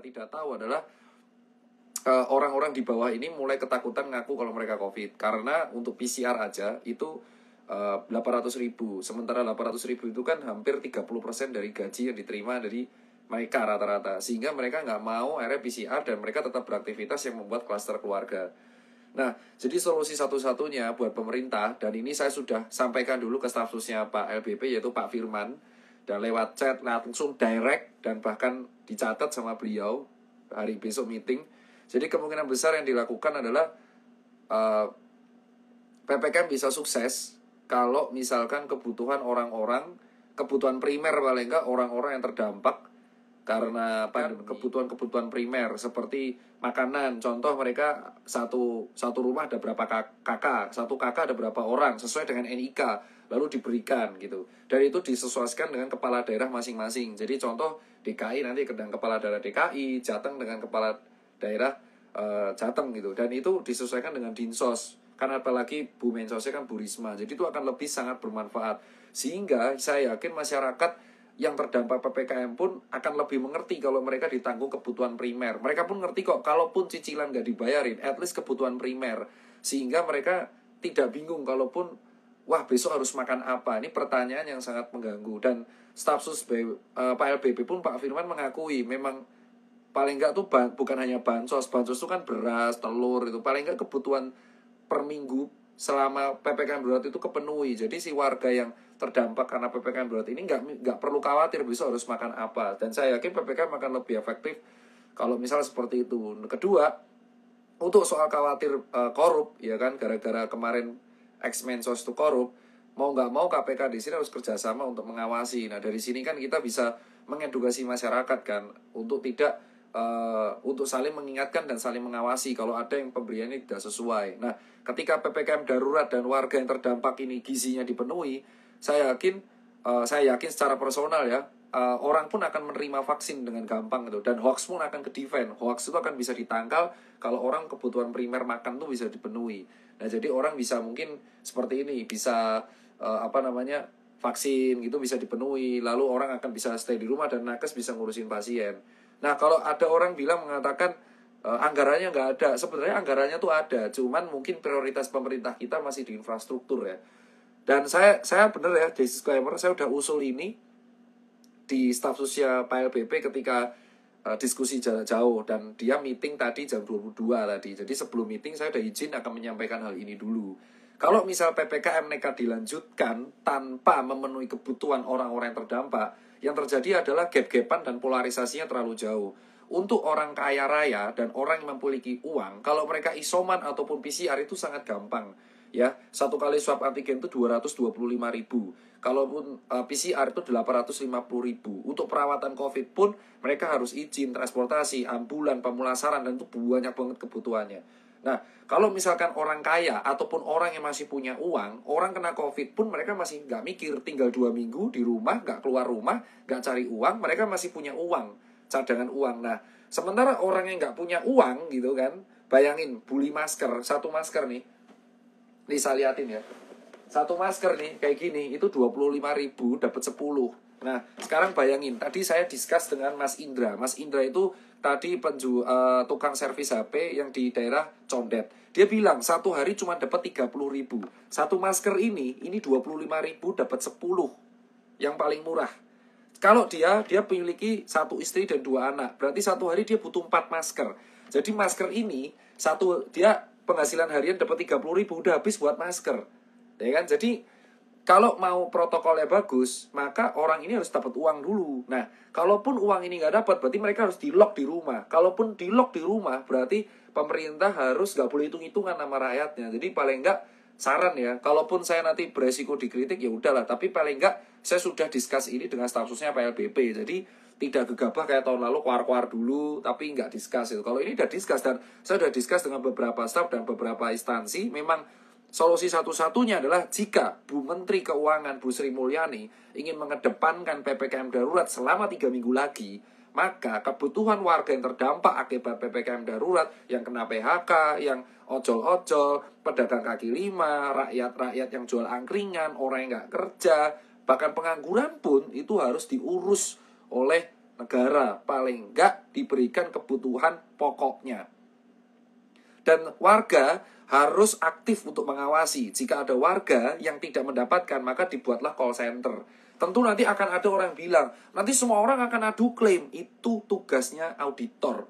tidak tahu adalah orang-orang di bawah ini mulai ketakutan ngaku kalau mereka COVID. Karena untuk PCR aja itu 800.000. Sementara 800.000 itu kan hampir 30% dari gaji yang diterima dari mereka rata-rata. Sehingga mereka nggak mau akhirnya PCR dan mereka tetap beraktivitas yang membuat klaster keluarga. Nah, jadi solusi satu-satunya buat pemerintah, dan ini saya sudah sampaikan dulu ke staf susnya Pak LBP, yaitu Pak Firman, dan lewat chat, langsung direct, dan bahkan dicatat sama beliau hari besok meeting. Jadi kemungkinan besar yang dilakukan adalah PPKM bisa sukses kalau misalkan kebutuhan orang-orang, kebutuhan primer paling enggak orang-orang yang terdampak karena kebutuhan primer seperti makanan. Contoh mereka satu rumah ada berapa kakak, satu kakak ada berapa orang sesuai dengan NIK, lalu diberikan gitu. Dan itu disesuaikan dengan kepala daerah masing-masing. Jadi contoh DKI nanti dengan kepala daerah DKI, Jateng dengan kepala daerah Jateng gitu. Dan itu disesuaikan dengan Dinsos. Karena apalagi Bu Mensosnya kan Bu Risma. Jadi itu akan lebih sangat bermanfaat. Sehingga saya yakin masyarakat yang terdampak PPKM pun akan lebih mengerti kalau mereka ditanggung kebutuhan primer. Mereka pun ngerti kok, kalaupun cicilan nggak dibayarin, at least kebutuhan primer. Sehingga mereka tidak bingung kalaupun, wah besok harus makan apa. Ini pertanyaan yang sangat mengganggu. Dan staf sus Pak LBP pun Pak Firman mengakui, memang paling nggak tuh bukan hanya bansos. Bansos itu kan beras, telur, itu paling nggak kebutuhan per minggu selama PPKM darurat itu kepenuhi. Jadi si warga yang terdampak karena PPKM darurat ini nggak perlu khawatir besok harus makan apa. Dan saya yakin PPKM akan lebih efektif kalau misal seperti itu. Kedua, untuk soal khawatir korup, ya kan, gara-gara kemarin ex-Mensos itu korup, mau nggak mau KPK di sini harus kerjasama untuk mengawasi. Nah dari sini kan kita bisa mengedukasi masyarakat kan untuk tidak untuk saling mengingatkan dan saling mengawasi kalau ada yang pemberiannya tidak sesuai. Nah, ketika PPKM darurat dan warga yang terdampak ini gizinya dipenuhi, saya yakin secara personal ya, orang pun akan menerima vaksin dengan gampang gitu, dan hoax pun akan ke-defend. Hoax itu akan bisa ditangkal kalau orang kebutuhan primer makan tuh bisa dipenuhi. Nah, jadi orang bisa mungkin seperti ini, bisa vaksin gitu bisa dipenuhi, lalu orang akan bisa stay di rumah dan nakes bisa ngurusin pasien. Nah, kalau ada orang mengatakan anggarannya nggak ada, sebenarnya anggarannya tuh ada, cuman mungkin prioritas pemerintah kita masih di infrastruktur ya. Dan saya bener ya, disclaimer, saya udah usul ini di staf susnya Pak LBP ketika diskusi jarak jauh, dan dia meeting tadi jam 22 tadi. Jadi sebelum meeting saya udah izin akan menyampaikan hal ini dulu. Kalau misal PPKM nekat dilanjutkan tanpa memenuhi kebutuhan orang-orang yang terdampak, yang terjadi adalah gap-gapan dan polarisasinya terlalu jauh. Untuk orang kaya raya dan orang yang memiliki uang, kalau mereka isoman ataupun PCR itu sangat gampang. Ya, satu kali swab antigen itu 225.000. Kalaupun PCR itu 850.000. Untuk perawatan COVID pun mereka harus izin transportasi, ambulan, pemulasaran, dan itu banyak banget kebutuhannya. Nah, kalau misalkan orang kaya ataupun orang yang masih punya uang, orang kena COVID pun mereka masih nggak mikir, tinggal 2 minggu di rumah, nggak keluar rumah, nggak cari uang, mereka masih punya uang, cadangan uang. Nah, sementara orang yang nggak punya uang gitu kan, bayangin beli masker, satu masker nih saya liatin ya, satu masker nih kayak gini itu 25.000 dapat 10. Nah sekarang bayangin, tadi saya discuss dengan Mas Indra. Mas Indra itu tadi tukang servis HP yang di daerah Condet. Dia bilang satu hari cuma dapat 30.000. Satu masker ini 25.000 dapat 10, yang paling murah. Kalau dia memiliki 1 istri dan 2 anak, berarti satu hari dia butuh 4 masker. Jadi masker ini dia penghasilan harian dapat 30.000, udah habis buat masker, ya kan? Jadi kalau mau protokolnya bagus, maka orang ini harus dapat uang dulu. Nah, kalaupun uang ini nggak dapat, berarti mereka harus di-lock di rumah. Kalaupun di-lock di rumah, berarti pemerintah harus nggak boleh hitung-hitungan nama rakyatnya. Jadi paling nggak saran ya, kalaupun saya nanti beresiko dikritik ya udahlah, tapi paling nggak saya sudah discuss ini dengan staf susnya Pak LBP. Jadi tidak gegabah kayak tahun lalu kuar-kuar dulu tapi nggak discuss itu. Kalau ini udah discuss, dan saya udah discuss dengan beberapa staf dan beberapa instansi, memang solusi satu-satunya adalah jika Bu Menteri Keuangan Bu Sri Mulyani ingin mengedepankan PPKM darurat selama 3 minggu lagi, maka kebutuhan warga yang terdampak akibat PPKM darurat, yang kena PHK, yang ojol-ojol, pedagang kaki lima, rakyat-rakyat yang jual angkringan, orang yang nggak kerja, bahkan pengangguran pun itu harus diurus oleh negara, paling enggak diberikan kebutuhan pokoknya. Dan warga harus aktif untuk mengawasi. Jika ada warga yang tidak mendapatkan, maka dibuatlah call center. Tentu nanti akan ada orang bilang, nanti semua orang akan adu klaim. Itu tugasnya auditor,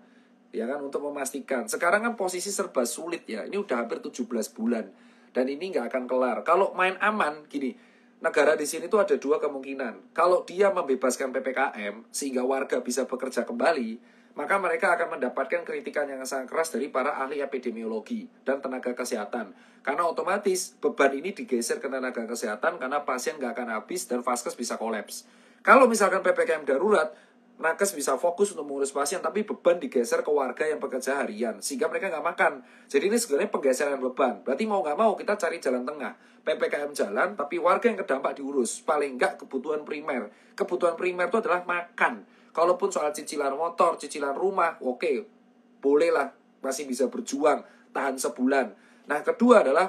ya kan, untuk memastikan. Sekarang kan posisi serba sulit ya. Ini udah hampir 17 bulan. Dan ini nggak akan kelar. Kalau main aman, gini, negara di sini tuh ada dua kemungkinan. Kalau dia membebaskan PPKM sehingga warga bisa bekerja kembali, maka mereka akan mendapatkan kritikan yang sangat keras dari para ahli epidemiologi dan tenaga kesehatan. Karena otomatis beban ini digeser ke tenaga kesehatan karena pasien nggak akan habis dan vaskes bisa kolaps. Kalau misalkan PPKM darurat, nakes bisa fokus untuk mengurus pasien, tapi beban digeser ke warga yang bekerja harian, sehingga mereka nggak makan. Jadi ini sebenarnya penggeseran beban. Berarti mau nggak mau kita cari jalan tengah. PPKM jalan, tapi warga yang terdampak diurus. Paling nggak kebutuhan primer. Kebutuhan primer itu adalah makan. Kalaupun soal cicilan motor, cicilan rumah, oke, bolehlah, masih bisa berjuang, tahan sebulan. Nah, kedua adalah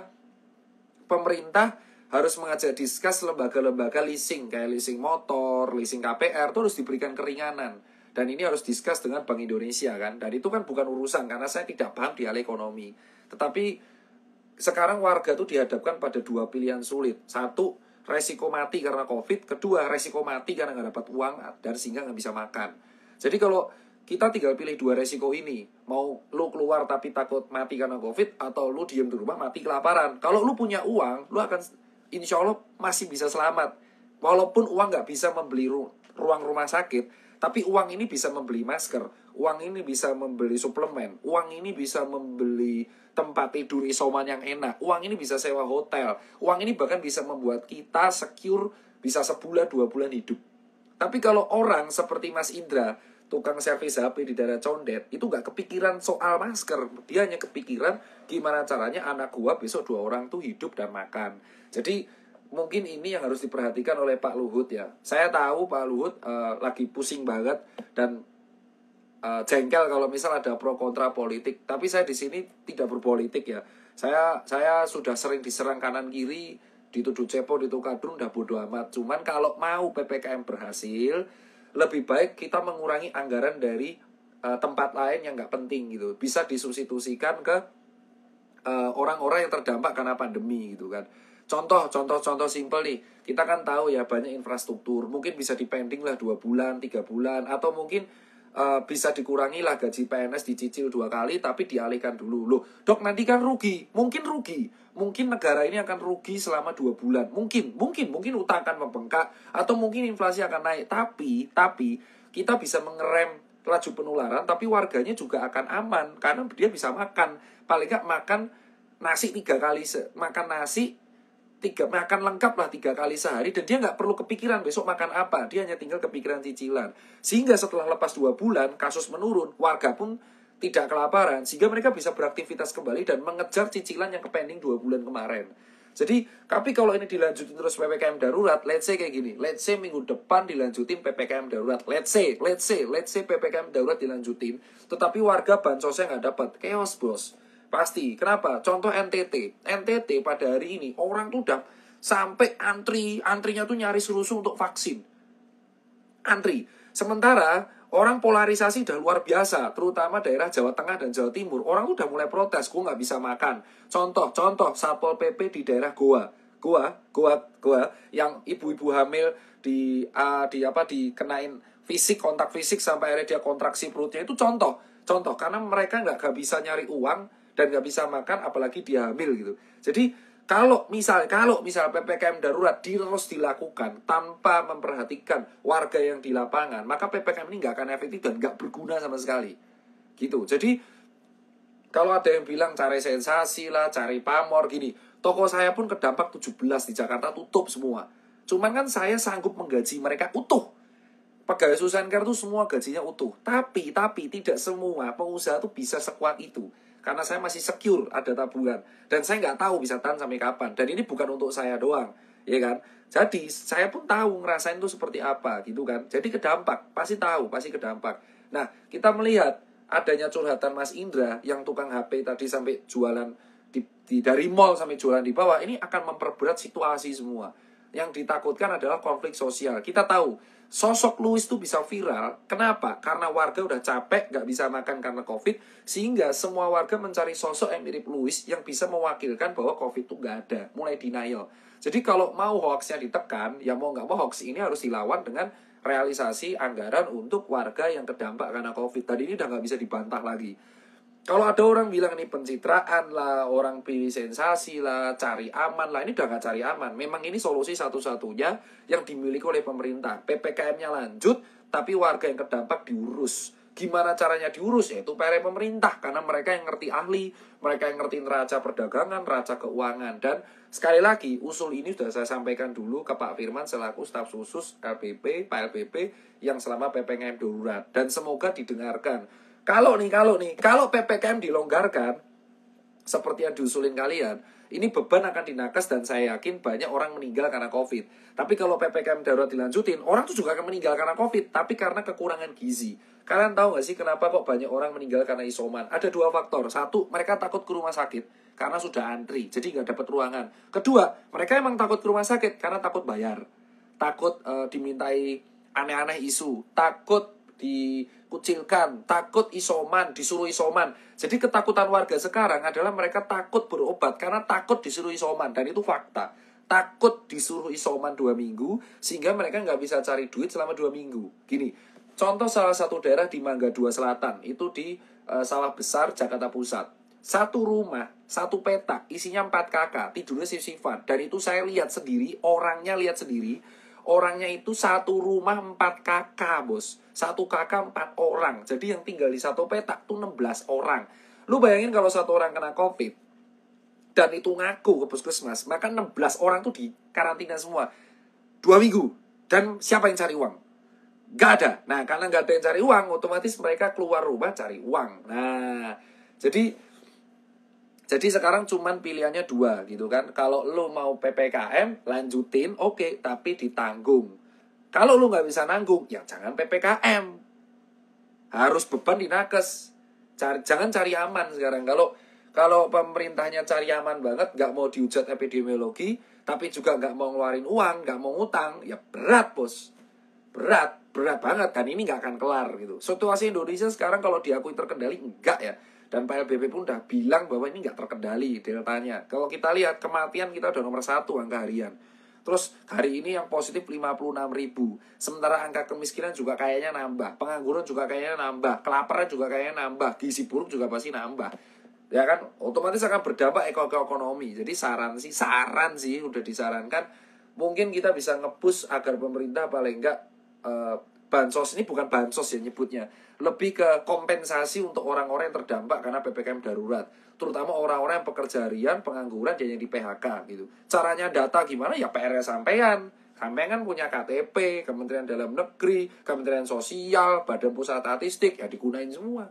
pemerintah harus mengajak diskus lembaga-lembaga leasing, kayak leasing motor, leasing KPR, itu harus diberikan keringanan. Dan ini harus diskus dengan Bank Indonesia kan. Dan itu kan bukan urusan, karena saya tidak paham di hal ekonomi. Tetapi sekarang warga itu dihadapkan pada dua pilihan sulit. Satu, resiko mati karena COVID. Kedua, resiko mati karena nggak dapat uang dan sehingga nggak bisa makan. Jadi kalau kita tinggal pilih dua resiko ini, mau lu keluar tapi takut mati karena COVID, atau lu diem di rumah mati kelaparan. Kalau lu punya uang, lu akan insya Allah masih bisa selamat. Walaupun uang nggak bisa membeli ruang rumah sakit, tapi uang ini bisa membeli masker, uang ini bisa membeli suplemen, uang ini bisa membeli tempat tidur isoman yang enak, uang ini bisa sewa hotel, uang ini bahkan bisa membuat kita secure bisa sebulan 2 bulan hidup. Tapi kalau orang seperti Mas Indra, tukang servis HP di daerah Condet, itu nggak kepikiran soal masker. Dia hanya kepikiran gimana caranya anak gua besok 2 orang tuh hidup dan makan. Jadi mungkin ini yang harus diperhatikan oleh Pak Luhut ya. Saya tahu Pak Luhut lagi pusing banget dan jengkel kalau misal ada pro kontra politik. Tapi saya di sini tidak berpolitik ya. Saya sudah sering diserang kanan kiri, dituduh cepo, dituduh kadrun, udah bodo amat. Cuman kalau mau PPKM berhasil, lebih baik kita mengurangi anggaran dari tempat lain yang nggak penting gitu. Bisa disubstitusikan ke orang-orang yang terdampak karena pandemi gitu kan. Contoh simpel nih. Kita kan tahu ya banyak infrastruktur. Mungkin bisa dipending lah 2 bulan, 3 bulan. Atau mungkin bisa dikurangi lah gaji PNS dicicil 2 kali tapi dialihkan dulu. Loh, dok nanti kan rugi. Mungkin rugi. Mungkin negara ini akan rugi selama 2 bulan. Mungkin utang akan membengkak. Atau mungkin inflasi akan naik. Tapi kita bisa mengerem laju penularan. Tapi warganya juga akan aman. Karena dia bisa makan. Paling nggak makan nasi 3 kali. Makan nasi makan lengkap lah 3 kali sehari. Dan dia nggak perlu kepikiran besok makan apa. Dia hanya tinggal kepikiran cicilan. Sehingga setelah lepas 2 bulan kasus menurun, warga pun tidak kelaparan. Sehingga mereka bisa beraktivitas kembali dan mengejar cicilan yang kepending 2 bulan kemarin. Jadi, tapi kalau ini dilanjutin terus PPKM darurat, let's say kayak gini, let's say minggu depan dilanjutin PPKM darurat, let's say PPKM darurat dilanjutin, tetapi warga bansosnya nggak dapat, chaos bos. Pasti. Kenapa? Contoh NTT pada hari ini orang tuh udah sampai antrinya tuh nyaris rusuh untuk vaksin. Antri. Sementara orang polarisasi udah luar biasa, terutama daerah Jawa Tengah dan Jawa Timur. Orang tuh udah mulai protes, gue nggak bisa makan. Contoh Satpol PP di daerah Goa yang ibu-ibu hamil dikenain kontak fisik sampai akhirnya dia kontraksi perutnya, itu contoh karena mereka nggak bisa nyari uang dan nggak bisa makan, apalagi dia hamil gitu. Jadi kalau misal PPKM darurat terus dilakukan tanpa memperhatikan warga yang di lapangan, maka PPKM ini nggak akan efektif dan nggak berguna sama sekali. Gitu. Jadi kalau ada yang bilang cari sensasi lah, cari pamor gini, toko saya pun kedampak 17 di Jakarta tutup semua. Cuman kan saya sanggup menggaji mereka utuh. Pegawai Susancare tuh semua gajinya utuh. Tapi tidak semua pengusaha tuh bisa sekuat itu. Karena saya masih secure, ada tabungan. Dan saya nggak tahu bisa tahan sampai kapan. Dan ini bukan untuk saya doang, ya kan? Jadi saya pun tahu ngerasain itu seperti apa, gitu kan? Jadi kedampak, pasti kedampak. Nah, kita melihat adanya curhatan Mas Indra yang tukang HP tadi sampai jualan dari mall sampai jualan di bawah, ini akan memperberat situasi semua. Yang ditakutkan adalah konflik sosial. Kita tahu Sosok Louis tuh bisa viral. Kenapa? Karena warga udah capek, nggak bisa makan karena COVID, sehingga semua warga mencari sosok yang mirip Louis yang bisa mewakilkan bahwa COVID tuh nggak ada. Mulai denial. Jadi kalau mau hoaxnya ditekan, ya mau nggak mau hoax ini harus dilawan dengan realisasi anggaran untuk warga yang terdampak karena COVID. Tadi ini udah nggak bisa dibantah lagi. Kalau ada orang bilang ini pencitraan lah, orang pilih sensasi lah, cari aman lah, ini udah gak cari aman. Memang ini solusi satu-satunya yang dimiliki oleh pemerintah. PPKM-nya lanjut, tapi warga yang terdampak diurus. Gimana caranya diurus? Yaitu PR pemerintah, karena mereka yang ngerti ahli, mereka yang ngerti neraca perdagangan, neraca keuangan. Dan sekali lagi, usul ini sudah saya sampaikan dulu ke Pak Firman selaku staf khusus LPP, Pak LPP yang selama PPKM darurat. Dan semoga didengarkan. Kalau PPKM dilonggarkan seperti yang diusulin kalian, ini beban akan dinakes dan saya yakin banyak orang meninggal karena COVID. Tapi kalau PPKM darurat dilanjutin, orang tuh juga akan meninggal karena COVID, tapi karena kekurangan gizi. Kalian tahu gak sih kenapa kok banyak orang meninggal karena isoman? Ada 2 faktor. 1, mereka takut ke rumah sakit karena sudah antri, jadi nggak dapat ruangan. Kedua, mereka emang takut ke rumah sakit karena takut bayar. Takut dimintai aneh-aneh isu, takut dikucilkan, takut isoman, disuruh isoman. Jadi ketakutan warga sekarang adalah mereka takut berobat karena takut disuruh isoman. Dan itu fakta. Takut disuruh isoman 2 minggu sehingga mereka nggak bisa cari duit selama 2 minggu. Gini, contoh salah satu daerah di Mangga 2 Selatan, itu di Sawah Besar, Jakarta Pusat. Satu rumah, satu petak, isinya 4 kakak, tidurnya sif-sifan. Dan itu saya lihat sendiri, orangnya lihat sendiri. Orangnya itu satu rumah 4 kakak, bos. Satu kakak 4 orang. Jadi yang tinggal di satu petak tuh 16 orang. Lu bayangin kalau satu orang kena COVID dan itu ngaku ke puskesmas, maka 16 orang tuh di karantina semua 2 minggu. Dan siapa yang cari uang? Gak ada. Nah, karena gak ada yang cari uang, otomatis mereka keluar rumah cari uang. Nah, jadi sekarang cuman pilihannya 2 gitu kan. Kalau lu mau PPKM, lanjutin, oke, tapi ditanggung. Kalau lu nggak bisa nanggung, ya jangan PPKM. Harus beban dinakes. Jangan cari aman sekarang. Kalau pemerintahnya cari aman banget, nggak mau diujat epidemiologi, tapi juga nggak mau ngeluarin uang, nggak mau ngutang, ya berat, bos. Berat banget. Dan ini nggak akan kelar gitu. Situasi Indonesia sekarang kalau diakui terkendali, enggak ya. Dan Pak LBP pun udah bilang bahwa ini nggak terkendali deltanya. Kalau kita lihat kematian kita udah nomor 1 angka harian. Terus hari ini yang positif 56.000. Sementara angka kemiskinan juga kayaknya nambah. Pengangguran juga kayaknya nambah. Kelaparan juga kayaknya nambah. Gizi buruk juga pasti nambah. Ya kan, otomatis akan berdampak ekonomi. Jadi saran sih udah disarankan. Mungkin kita bisa nge-push agar pemerintah paling enggak bansos, ini bukan bansos ya nyebutnya, lebih ke kompensasi untuk orang-orang yang terdampak karena PPKM darurat, terutama orang-orang yang pekerja harian, pengangguran, dan yang di PHK gitu. Caranya data gimana? Ya PR-nya sampean kan punya KTP, Kementerian Dalam Negeri, Kementerian Sosial, Badan Pusat Statistik, ya digunain semua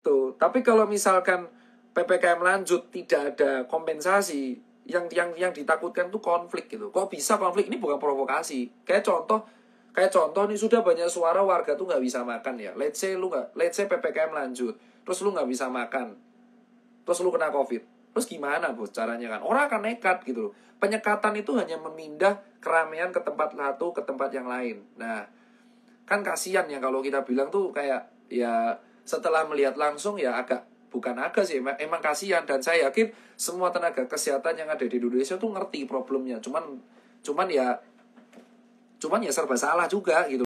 gitu. Tapi kalau misalkan PPKM lanjut tidak ada kompensasi, yang ditakutkan tuh konflik gitu. Kok bisa konflik? Ini bukan provokasi. Kayak contoh nih, sudah banyak suara warga tuh nggak bisa makan ya. Let's say PPKM lanjut, terus lu nggak bisa makan, terus lu kena COVID, terus gimana bos caranya kan? Orang akan nekat gitu loh. Penyekatan itu hanya memindah keramaian ke tempat satu ke tempat yang lain. Nah, kan kasihan ya kalau kita bilang tuh kayak ya setelah melihat langsung ya bukan agak sih, emang kasihan. Dan saya yakin semua tenaga kesehatan yang ada di Indonesia tuh ngerti problemnya. Cuman ya serba salah juga gitu.